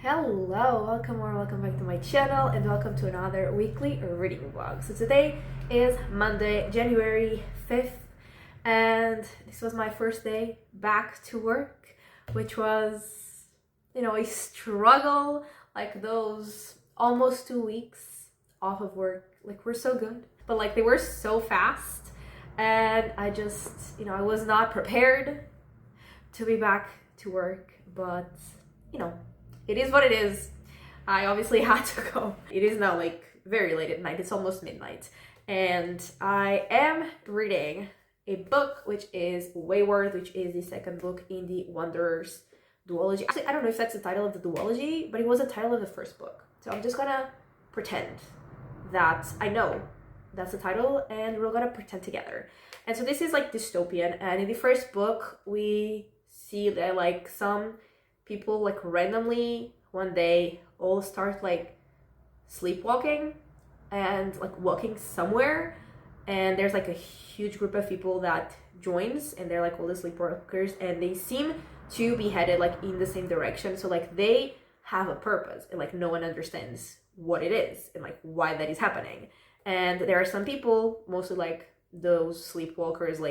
Hello, welcome or welcome back to my channel and welcome to another weekly reading vlog. So today is Monday, January 5th, and this was my first day back to work, which was, a struggle. Like those almost 2 weeks off of work, were so good, but they were so fast, and I just, I was not prepared to be back to work, but it is what it is. I obviously had to go. It is now very late at night. It's almost midnight. And I am reading a book which is Wayward, which is the second book in the Wanderers duology. Actually, I don't know if that's the title of the duology, but it was the title of the first book. So I'm just gonna pretend that I know that's the title and we're gonna pretend together. And so this is dystopian, and in the first book we see that some people randomly one day all start sleepwalking and walking somewhere, and there's a huge group of people that joins, and they're all the sleepwalkers, and they seem to be headed in the same direction. So they have a purpose, and no one understands what it is and why that is happening. And there are some people, mostly those sleepwalkers,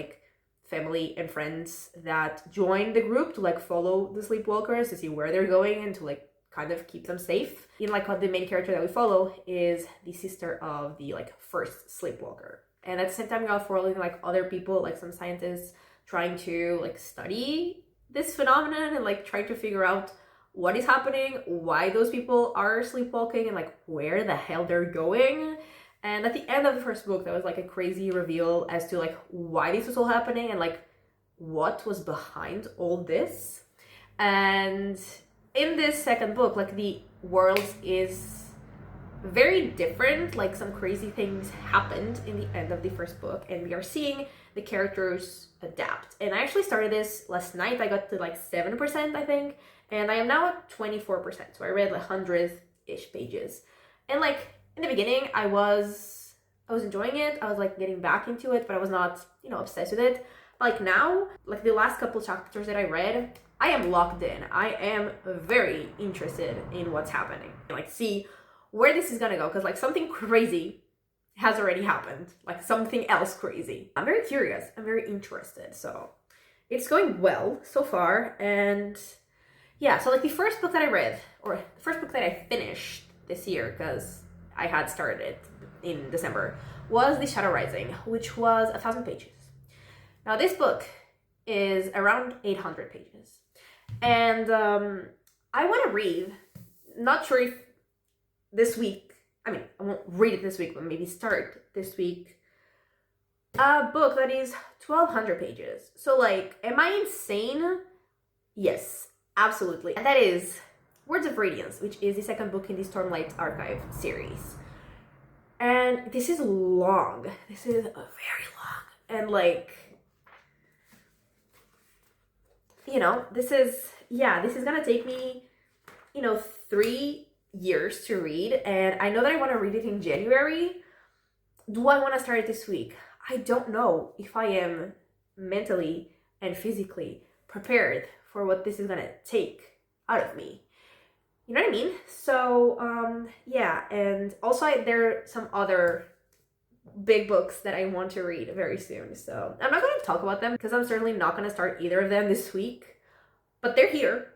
family and friends, that join the group to follow the sleepwalkers to see where they're going and to kind of keep them safe. In the main character that we follow is the sister of the first sleepwalker, and at the same time we're all following other people, some scientists trying to study this phenomenon and trying to figure out what is happening, why those people are sleepwalking, and where the hell they're going. And at the end of the first book, there was a crazy reveal as to why this was all happening and what was behind all this. And in this second book, the world is very different. Some crazy things happened in the end of the first book, and we are seeing the characters adapt. And I actually started this last night. I got to 7%, I think, and I am now at 24%. So I read 100-ish pages. And in the beginning, I was enjoying it. I was getting back into it, but I was not, obsessed with it. Now, the last couple chapters that I read, I am locked in. I am very interested in what's happening. See where this is gonna go, because something crazy has already happened. Something else crazy. I'm very curious. I'm very interested. So it's going well so far. And yeah, so the first book that I read, or the first book that I finished this year, because I had started it in December, was The Shadow Rising, which was 1,000 pages. Now this book is around 800 pages, and I want to read, not sure if this week, I won't read it this week, but maybe start this week, a book that is 1,200 pages. So am I insane? Yes, absolutely. And that is Words of Radiance, which is the second book in the Stormlight Archive series. And this is long. This is very long. And this is gonna take me, 3 years to read. And I know that I want to read it in January. Do I want to start it this week? I don't know if I am mentally and physically prepared for what this is gonna take out of me. You know what I mean? So, yeah, and also there are some other big books that I want to read very soon. So I'm not going to talk about them because I'm certainly not going to start either of them this week. But they're here.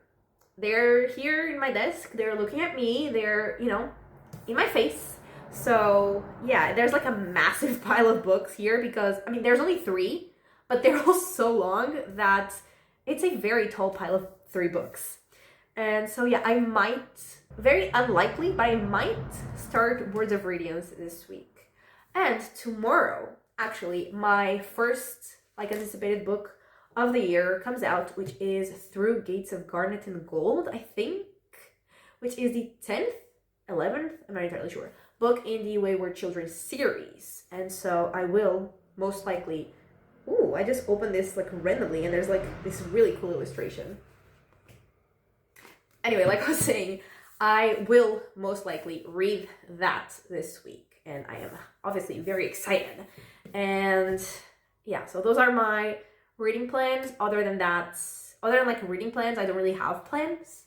They're here in my desk. They're looking at me. They're, in my face. So, yeah, there's a massive pile of books here because, there's only 3, but they're all so long that it's a very tall pile of 3 books. And so, yeah, I might, very unlikely, but I might start Words of Radiance this week. And tomorrow, actually, my first, anticipated book of the year comes out, which is Through Gates of Garnet and Gold, I think, which is the 10th, 11th, I'm not entirely sure, book in the Wayward Children series. And so I will most likely, I just opened this, randomly, and there's, this really cool illustration. Anyway, I was saying, I will most likely read that this week, and I am obviously very excited. And yeah, so those are my reading plans. Other than reading plans, I don't really have plans,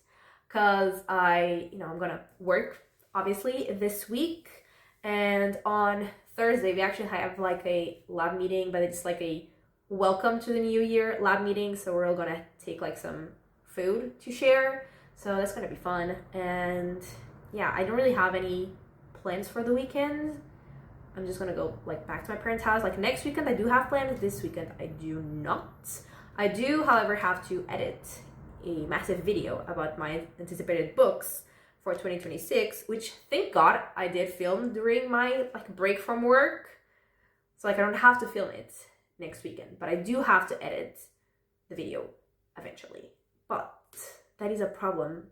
because I'm gonna work obviously this week, and on Thursday we actually have like a lab meeting, but it's like a welcome to the new year lab meeting, so we're all gonna take like some food to share, so that's gonna be fun. And yeah, I don't really have any plans for the weekend. I'm just gonna go like back to my parents' house. Like next weekend I do have plans, this weekend I do not. I do, however, have to edit a massive video about my anticipated books for 2026, which thank God I did film during my like break from work. So like I don't have to film it next weekend, but I do have to edit the video eventually. But that is a problem.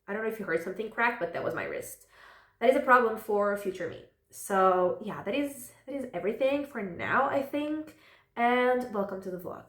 I don't know if you heard something crack, but that was my wrist. That is a problem for future me. So yeah, that is everything for now, I think. And welcome to the vlog.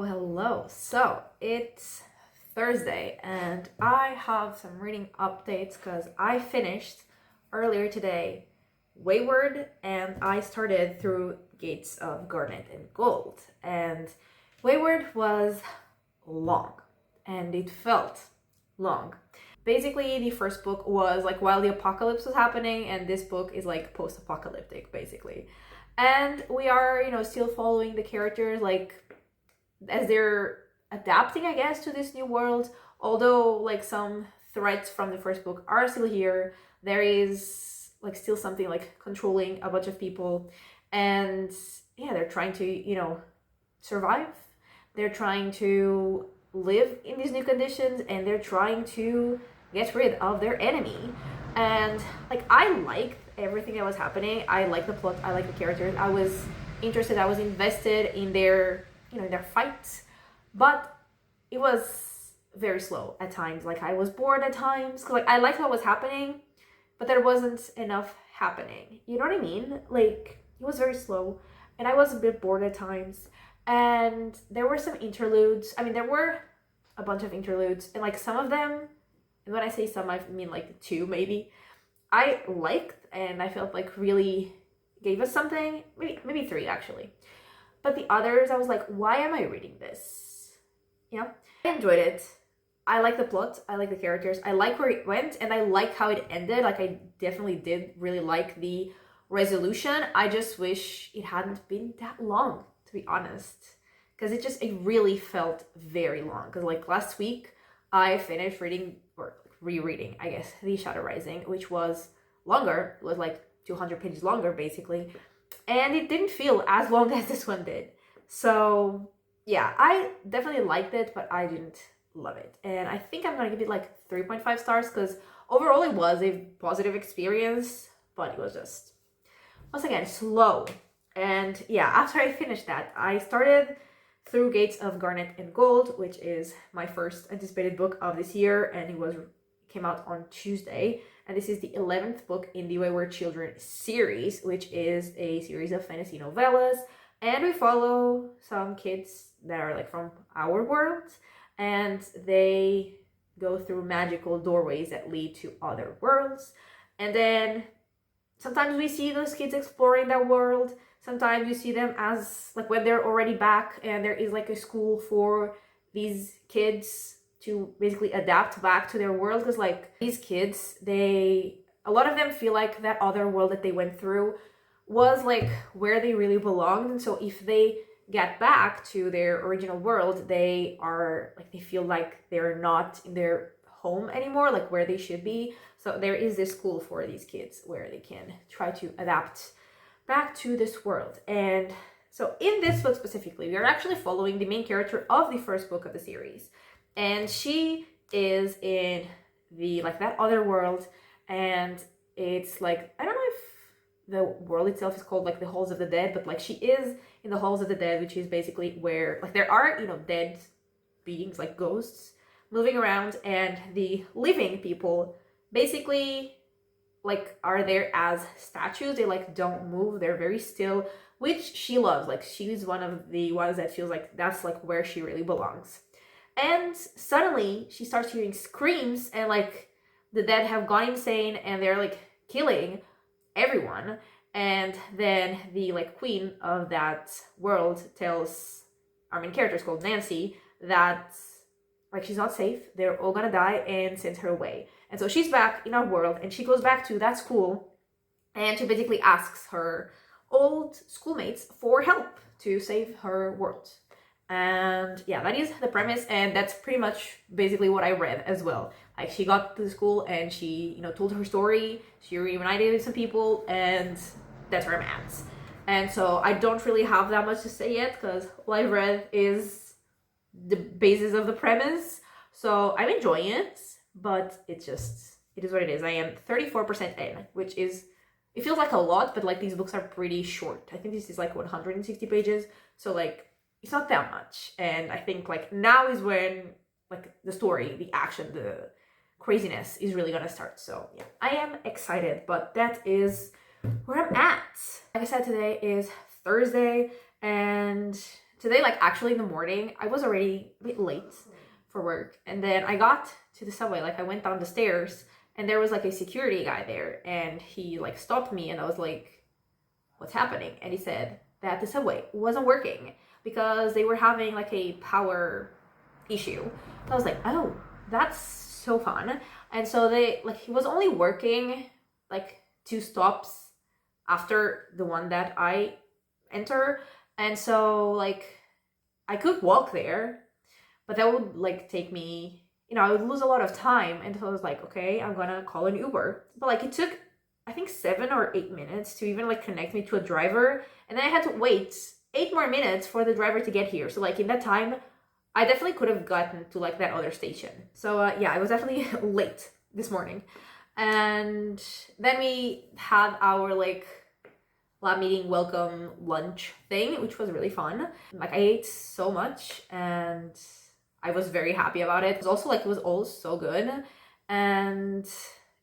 Hello. So it's Thursday and I have some reading updates because I finished earlier today Wayward and I started through Gates of Garnet and Gold. And Wayward was long and it felt long. Basically, the first book was like while the apocalypse was happening, and this book is like post-apocalyptic basically. And we are, still following the characters like as they're adapting, I guess, to this new world. Although like some threats from the first book are still here, there is like still something like controlling a bunch of people, and yeah, they're trying to survive. They're trying to live in these new conditions, and they're trying to get rid of their enemy. And like I liked everything that was happening. I like the plot, I like the characters, I was interested, I was invested in their their fights, but it was very slow at times. Like I was bored at times because like I liked what was happening, but there wasn't enough happening. You know what I mean? Like it was very slow and I was a bit bored at times. And there were some interludes. I mean, there were a bunch of interludes, and like some of them, and when I say some, I mean like two maybe, I liked and I felt like really gave us something. Maybe three actually. But the others, I was like, why am I reading this? I enjoyed it. I like the plot, I like the characters, I like where it went, and I like how it ended. Like I definitely did really like the resolution. I just wish it hadn't been that long, to be honest, because it really felt very long. Because like last week I finished reading or rereading, I guess, The Shadow Rising, which was longer. It was like 200 pages longer basically, and it didn't feel as long as this one did. So yeah, I definitely liked it, but I didn't love it, and I think I'm gonna give it like 3.5 stars because overall it was a positive experience, but it was just once again slow. And yeah, after I finished that, I started Through Gates of Garnet and Gold, which is my first anticipated book of this year, and it came out on Tuesday. And this is the 11th book in the Wayward Children series, which is a series of fantasy novellas. And we follow some kids that are like from our world, and they go through magical doorways that lead to other worlds. And then sometimes we see those kids exploring that world. Sometimes you see them as like when they're already back and there is like a school for these kids to basically adapt back to their world. Because like these kids, a lot of them feel like that other world that they went through was like where they really belonged. And so if they get back to their original world, they feel like they're not in their home anymore, like where they should be. So there is this school for these kids where they can try to adapt back to this world. And so in this book specifically, we are actually following the main character of the first book of the series, and she is in that other world. And it's like, I don't know if the world itself is called like the Halls of the Dead, but like she is in the Halls of the Dead, which is basically where like there are, dead beings like ghosts moving around, and the living people basically like are there as statues. They like don't move, they're very still, which she loves. Like she's one of the ones that feels like that's like where she really belongs. And suddenly she starts hearing screams, and like the dead have gone insane and they're like killing everyone. And then the like queen of that world tells our main character, is called Nancy, that like she's not safe, they're all gonna die, and sends her away. And so she's back in our world, and she goes back to that school, and she basically asks her old schoolmates for help to save her world. And yeah, that is the premise, and that's pretty much basically what I read as well. Like she got to the school and she, told her story, she reunited with some people, and that's where I'm at. And so I don't really have that much to say yet, because all I've read is the basis of the premise. So I'm enjoying it, but it is what it is. I am 34% in, which is, it feels like a lot, but like these books are pretty short. I think this is like 160 pages, so like it's not that much. And I think like now is when like the story, the action, the craziness is really gonna start. So yeah, I am excited, but that is where I'm at. Like I said, today is Thursday, and today, like actually in the morning, I was already a bit late for work, and then I got to the subway, like I went down the stairs, and there was like a security guy there, and he like stopped me, and I was like, what's happening? And he said that the subway wasn't working because they were having like a power issue. So I was like, oh, that's so fun. And so he was only working like 2 stops after the one that I enter. And so like I could walk there, but that would like take me, I would lose a lot of time. And so I was like, okay, I'm gonna call an Uber. But like it took, I think 7 or 8 minutes to even like connect me to a driver. And then I had to wait 8 more minutes for the driver to get here. So like in that time, I definitely could have gotten to like that other station. So yeah, I was definitely late this morning. And then we had our like lab meeting welcome lunch thing, which was really fun. Like I ate so much and I was very happy about it. It was also like, it was all so good. And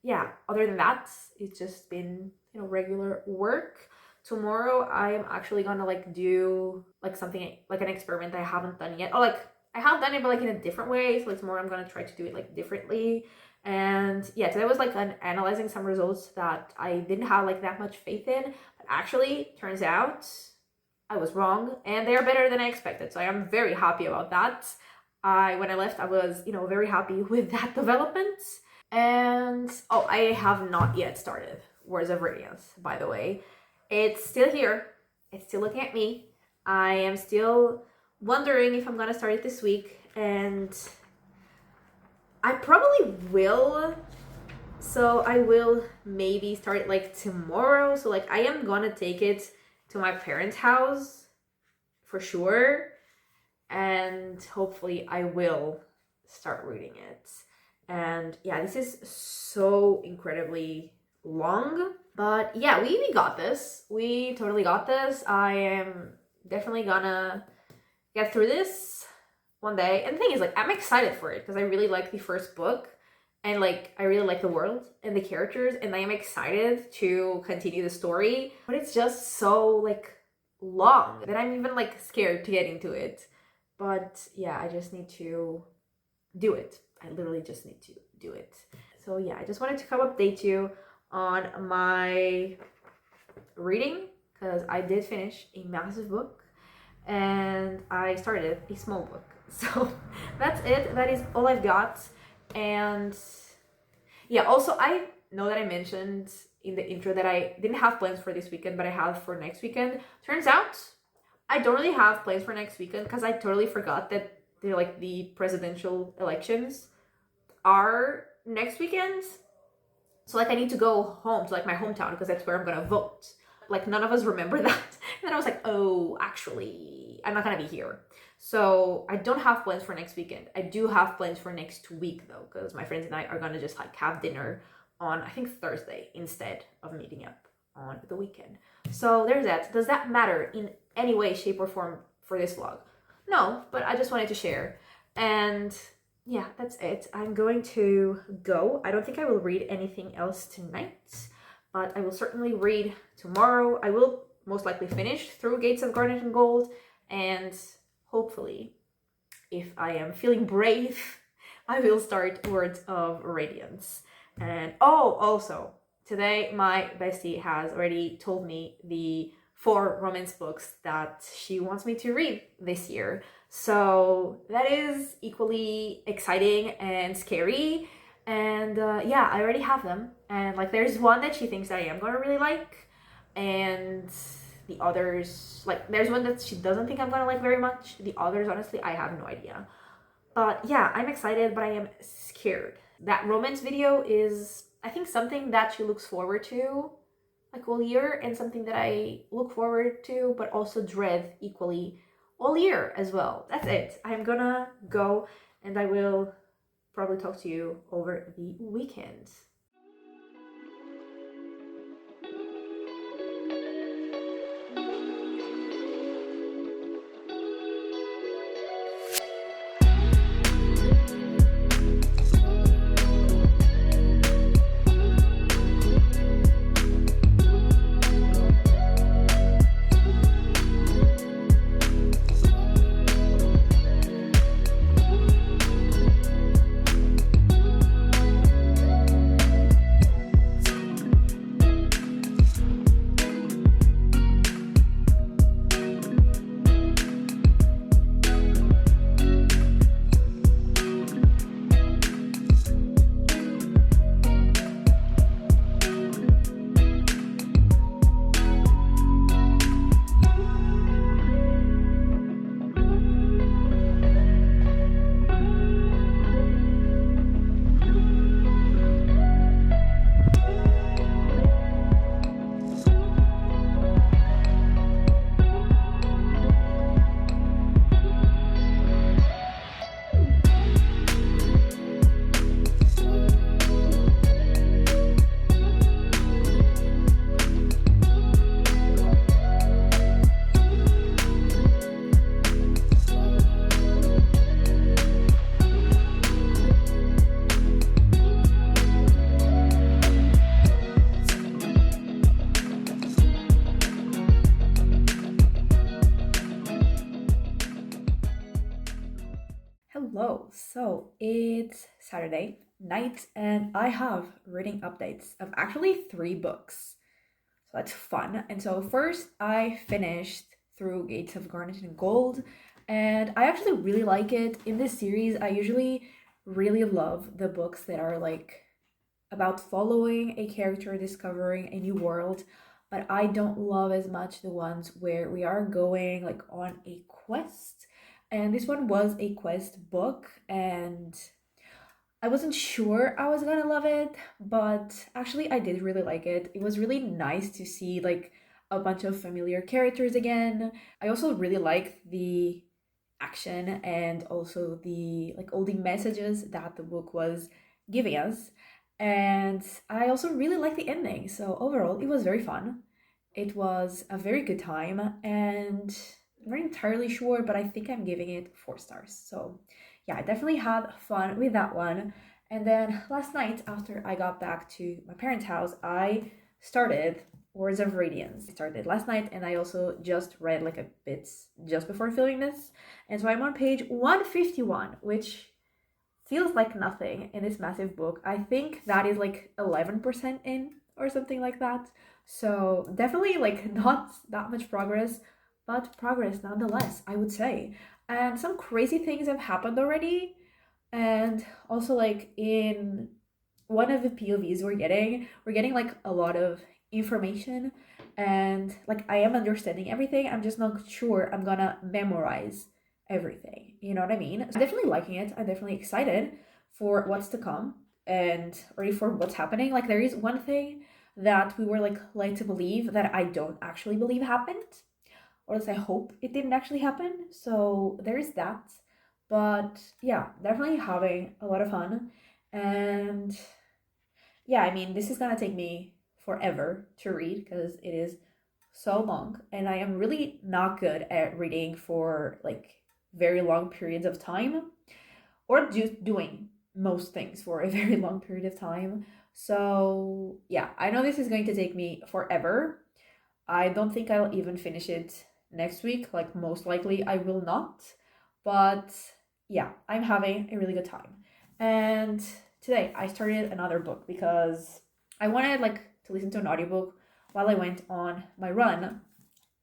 yeah, other than that, it's just been, regular work. Tomorrow I am actually gonna like do like something, like an experiment I haven't done yet. Or like I have done it, but like in a different way. So like tomorrow I'm gonna try to do it like differently. And yeah, today was like analyzing some results that I didn't have like that much faith in. But actually, turns out I was wrong, and they are better than I expected. So I am very happy about that. When I left, I was, very happy with that development. And oh, I have not yet started Words of Radiance, by the way. It's still here. It's still looking at me. I am still wondering if I'm gonna start it this week, and I probably will. So I will maybe start it like tomorrow. So like I am gonna take it to my parents' house for sure, and hopefully I will start reading it. And yeah, this is so incredibly long, but yeah, we got this. We totally got this. I am definitely gonna get through this one day. And the thing is, like, I'm excited for it because I really like the first book, and like I really like the world and the characters, and I am excited to continue the story. But it's just so like long that I'm even like scared to get into it. But yeah, I just need to do it. I literally just need to do it. So yeah, I just wanted to come update you on my reading because I did finish a massive book and I started a small book. So that's it. That is all I've got. And yeah, also I know that I mentioned in the intro that I didn't have plans for this weekend, but I have for next weekend. Turns out I don't really have plans for next weekend because I totally forgot that they're like the presidential elections are next weekend. So like I need to go home to like my hometown because that's where I'm gonna vote. Like none of us remember that. And then I was like, oh, actually, I'm not gonna be here. So I don't have plans for next weekend. I do have plans for next week though, because my friends and I are gonna just like have dinner on, I think, Thursday instead of meeting up on the weekend. So there's that. Does that matter in any way, shape, or form for this vlog? No, but I just wanted to share. And yeah, that's it. I'm going to go. I don't think I will read anything else tonight, but I will certainly read tomorrow. I will most likely finish through Gates of Garnet and Gold, and hopefully, if I am feeling brave, I will start Words of Radiance. And oh, also, today my bestie has already told me the 4 romance books that she wants me to read this year. So that is equally exciting and scary. And yeah, I already have them. And like there's one that she thinks that I am gonna really like. And the others, like there's one that she doesn't think I'm gonna like very much. The others, honestly, I have no idea. But yeah, I'm excited, but I am scared. That romance video is, I think, something that she looks forward to like all year, and something that I look forward to but also dread equally all year as well. That's it. I'm gonna go and I will probably talk to you over the weekend. Hello, so it's Saturday night and I have reading updates of actually 3 books. So that's fun. And so first I finished through Gates of Garnet and Gold, and I actually really like it. In this series, I usually really love the books that are like about following a character, discovering a new world, but I don't love as much the ones where we are going like on a quest. And this one was a quest book, and I wasn't sure I was gonna love it, but actually I did really like it. It was really nice to see like a bunch of familiar characters again. I also really liked the action and also the like all the messages that the book was giving us. And I also really liked the ending. So overall, it was very fun. It was a very good time, and not entirely sure, but I think I'm giving it 4 stars. So yeah, I definitely had fun with that one. And then last night, after I got back to my parents' house, I started Words of Radiance. I started last night, and I also just read like a bit just before filming this. And so I'm on page 151, which feels like nothing in this massive book. I think that is like 11% in or something like that. So definitely like not that much progress, but progress nonetheless, I would say. And some crazy things have happened already. And also like in one of the POVs we're getting like a lot of information, and like I am understanding everything. I'm just not sure I'm gonna memorize everything. You know what I mean? I'm definitely liking it. I'm definitely excited for what's to come and ready for what's happening. Like there is one thing that we were like led to believe that I don't actually believe happened, or at least I hope it didn't actually happen. So there is that. But yeah, definitely having a lot of fun. And yeah, I mean, this is gonna take me forever to read because it is so long, and I am really not good at reading for like very long periods of time, or just doing most things for a very long period of time. So yeah, I know this is going to take me forever. I don't think I'll even finish it next week. Like most likely I will not. But yeah, I'm having a really good time. And today I started another book because I wanted like to listen to an audiobook while I went on my run,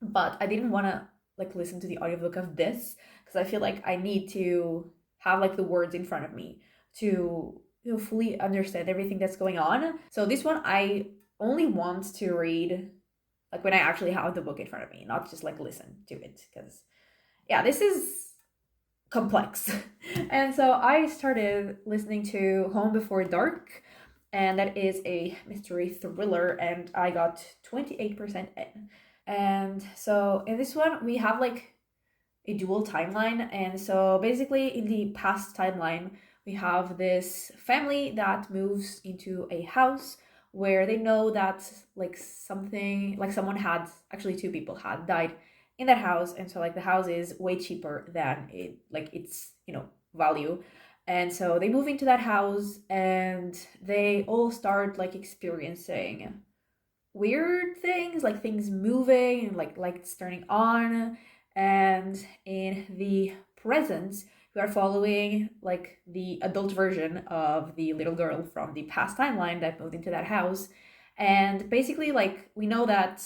but I didn't want to like listen to the audiobook of this because I feel like I need to have like the words in front of me to fully understand everything that's going on. So this one I only want to read like when I actually have the book in front of me, not just like listen to it, because yeah, this is complex. And so I started listening to Home Before Dark, and that is a mystery thriller, and I got 28% in. And so in this one we have like a dual timeline, and so basically in the past timeline we have this family that moves into a house where they know that like something like someone had actually two people had died in that house, and so like the house is way cheaper than it like its value. And so they move into that house and they all start like experiencing weird things, like things moving and like lights turning on. And in the present we are following like the adult version of the little girl from the past timeline that moved into that house. And basically like we know that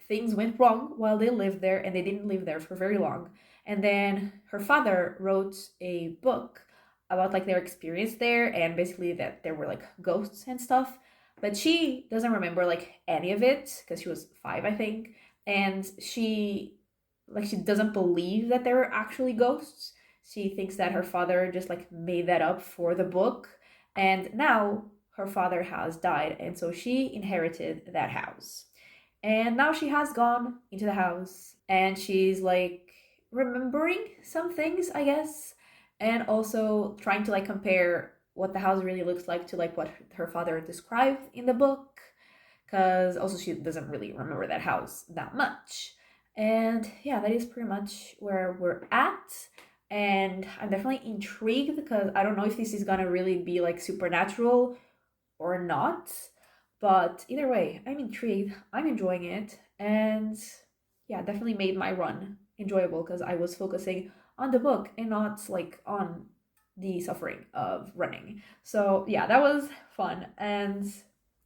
things went wrong while they lived there, and they didn't live there for very long. And then her father wrote a book about like their experience there, and basically that there were like ghosts and stuff, but she doesn't remember like any of it because she was 5, I think. And she doesn't believe that there were actually ghosts. She thinks that her father just like made that up for the book. And now her father has died, and so she inherited that house. And now she has gone into the house and she's like remembering some things, I guess, and also trying to like compare what the house really looks like to like what her father described in the book, because also she doesn't really remember that house that much. And yeah, that is pretty much where we're at. And I'm definitely intrigued because I don't know if this is gonna really be like supernatural or not. But either way, I'm intrigued, I'm enjoying it, and yeah, definitely made my run enjoyable because I was focusing on the book and not like on the suffering of running. So yeah, that was fun. And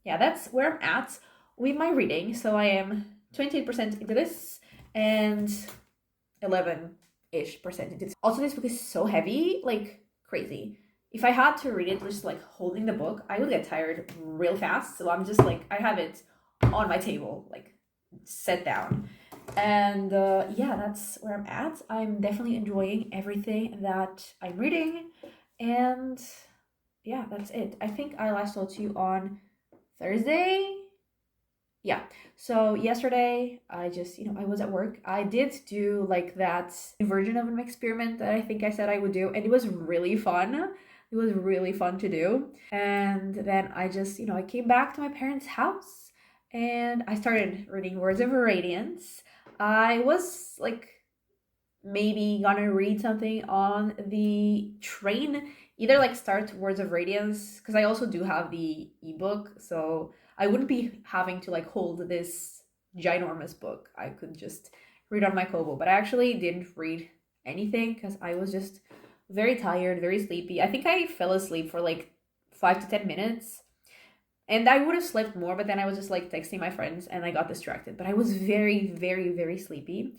yeah, that's where I'm at with my reading. So I am 28% into this and 11-ish% into this. Also, this book is so heavy, like crazy. If I had to read it just like holding the book, I would get tired real fast. So I'm just like, I have it on my table, like set down. And yeah, that's where I'm at. I'm definitely enjoying everything that I'm reading. And yeah, that's it. I think I last told you on Thursday. Yeah. So yesterday I just, I was at work. I did do like that version of an experiment that I think I said I would do, and it was really fun. It was really fun to do. And then I just, I came back to my parents' house and I started reading Words of Radiance. I was like maybe gonna read something on the train, either like start Words of Radiance, because I also do have the ebook, so I wouldn't be having to like hold this ginormous book. I could just read on my Kobo, but I actually didn't read anything because I was just very tired, very sleepy. I think I fell asleep for like 5 to 10 minutes. And I would have slept more, but then I was just like texting my friends and I got distracted. But I was very, very, very sleepy.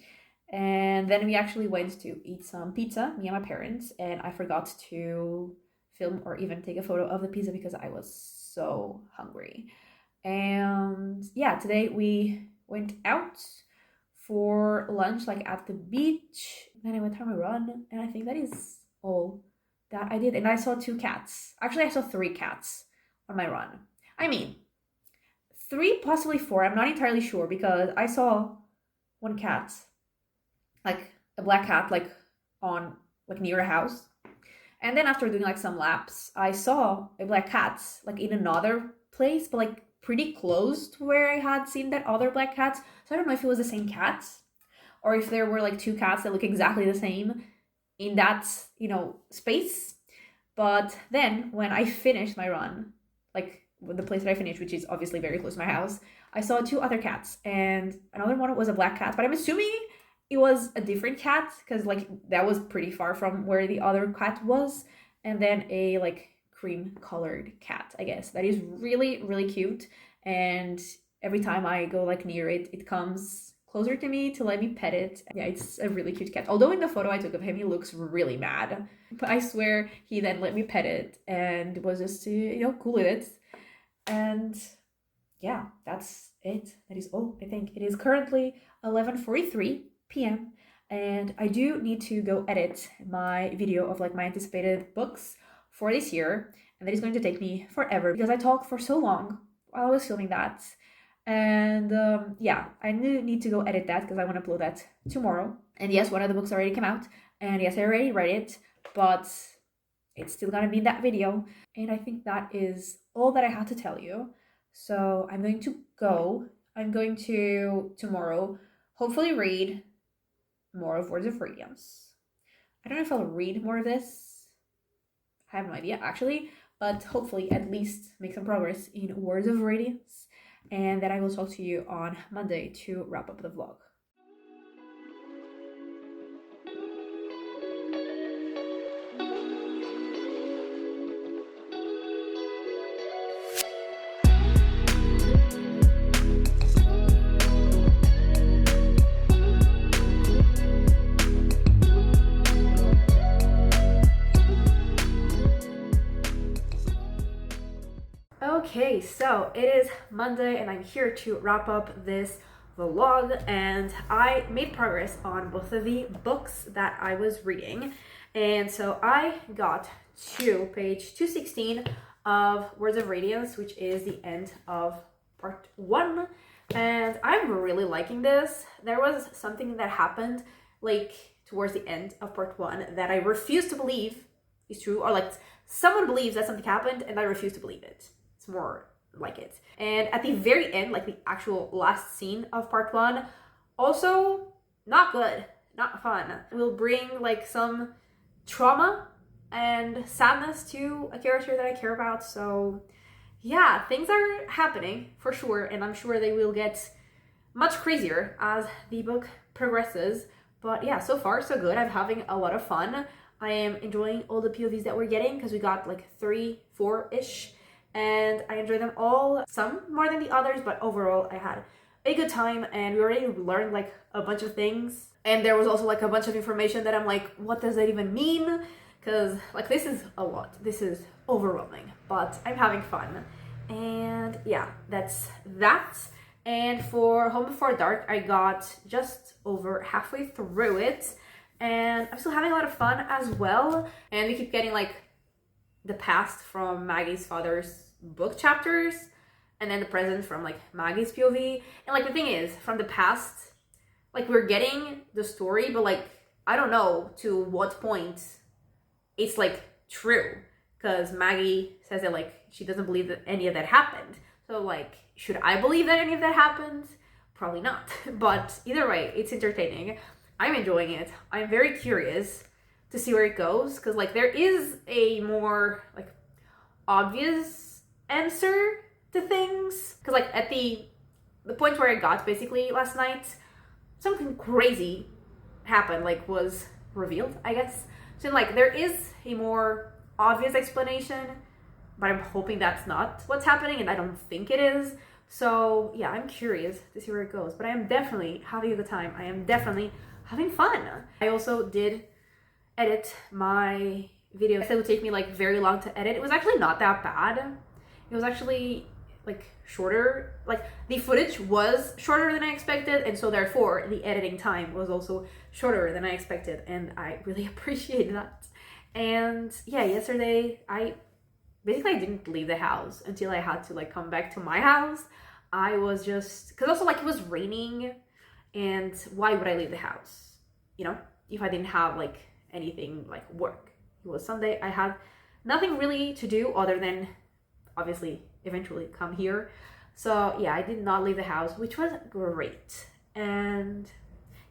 And then we actually went to eat some pizza, me and my parents, and I forgot to film or even take a photo of the pizza because I was so hungry. And yeah, today we went out for lunch, like at the beach. Then I went on a run, and I think that is all that I did. And I saw 2 cats. Actually, I saw 3 cats on my run. I mean, 3, possibly 4. I'm not entirely sure because I saw 1 cat, like a black cat, like on like near a house. And then after doing like some laps, I saw a black cat like in another place, but like pretty close to where I had seen that other black cat. So I don't know if it was the same cat or if there were like 2 cats that look exactly the same in that, space. But then when I finished my run, like the place that I finished, which is obviously very close to my house, I saw 2 other cats, and another one was a black cat, but I'm assuming it was a different cat because like that was pretty far from where the other cat was. And then a like cream colored cat, I guess, that is really, really cute. And every time I go like near it, it comes closer to me to let me pet it. Yeah, it's a really cute cat. Although in the photo I took of him, he looks really mad. But I swear he then let me pet it and was just, cool with it. And yeah, that's it. That is all, I think. It is currently 11:43 p.m. and I do need to go edit my video of like my anticipated books for this year. And that is going to take me forever because I talked for so long while I was filming that. And yeah, I need to go edit that because I want to upload that tomorrow. And yes, one of the books already came out. And yes, I already read it, but it's still gonna be in that video. And I think that is all that I had to tell you. So I'm going to go. I'm going to tomorrow hopefully read more of Words of Radiance. I don't know if I'll read more of this. I have no idea actually, but hopefully at least make some progress in Words of Radiance. And then I will talk to you on Monday to wrap up the vlog. Okay, so it is Monday and I'm here to wrap up this vlog, and I made progress on both of the books that I was reading. And so I got to page 216 of Words of Radiance, which is the end of part 1, and I'm really liking this. There was something that happened like towards the end of part 1 that I refuse to believe is true, or like someone believes that something happened and I refuse to believe it. It's more like it. And at the very end, like the actual last scene of part 1, also not good, not fun. It will bring like some trauma and sadness to a character that I care about. So yeah, things are happening for sure, and I'm sure they will get much crazier as the book progresses. But yeah, so far so good. I'm having a lot of fun. I am enjoying all the POVs that we're getting because we got like 3, 4-ish. And I enjoy them all, some more than the others, but overall I had a good time, and we already learned like a bunch of things. And there was also like a bunch of information that I'm like, what does that even mean? Because like this is a lot, this is overwhelming, but I'm having fun. And yeah, that's that. And for Home Before Dark, I got just over halfway through it, and I'm still having a lot of fun as well. And we keep getting like the past from Maggie's father's book chapters, and then the present from like Maggie's POV. And like the thing is, from the past, like we're getting the story, but like I don't know to what point it's like true, because Maggie says that like she doesn't believe that any of that happened. So like, should I believe that any of that happened? Probably not. But either way, it's entertaining. I'm enjoying it. I'm very curious to see where it goes, because like there is a more like obvious answer to things, because like at the point where I got basically last night, something crazy happened, like was revealed, I guess. So like there is a more obvious explanation, but I'm hoping that's not what's happening, and I don't think it is. So yeah, I'm curious to see where it goes, but I am definitely having a good time. I am definitely having fun. I also did edit my video. It would take me like very long to edit. It was actually not that bad. It was actually like shorter. Like the footage was shorter than I expected, and so therefore the editing time was also shorter than I expected, and I really appreciate that. And yeah, yesterday I didn't leave the house until I had to like come back to my house. I was just, because also like it was raining, and why would I leave the house, you know, if I didn't have like anything like work. It was Sunday. I had nothing really to do other than obviously eventually come here. So yeah, I did not leave the house, which was great. And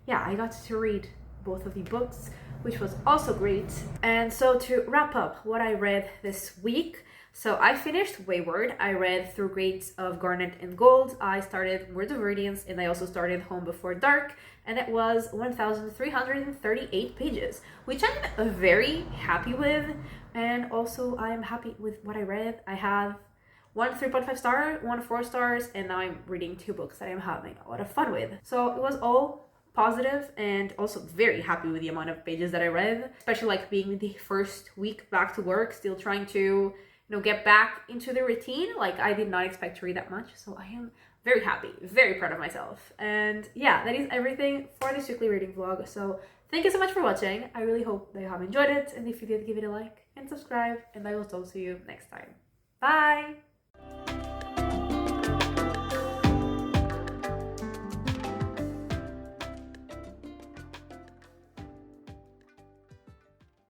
yeah, I got to read both of the books, which was also great. And so to wrap up what I read this week, so I finished Wayward. I read Through Grades of Garnet and Gold. I started Words of Radiance, and I also started Home Before Dark, and it was 1,338 pages, which I'm very happy with. And also I'm happy with what I read. I have one 3.5 star, one 4 stars, and now I'm reading 2 books that I'm having a lot of fun with. So it was all positive, and also very happy with the amount of pages that I read, especially like being the first week back to work, still trying to get back into the routine. Like I did not expect to read that much, so I am very happy, very proud of myself. And yeah, that is everything for this weekly reading vlog. So thank you so much for watching. I really hope that you have enjoyed it, and if you did, give it a like and subscribe, and I will talk to you next time. Bye!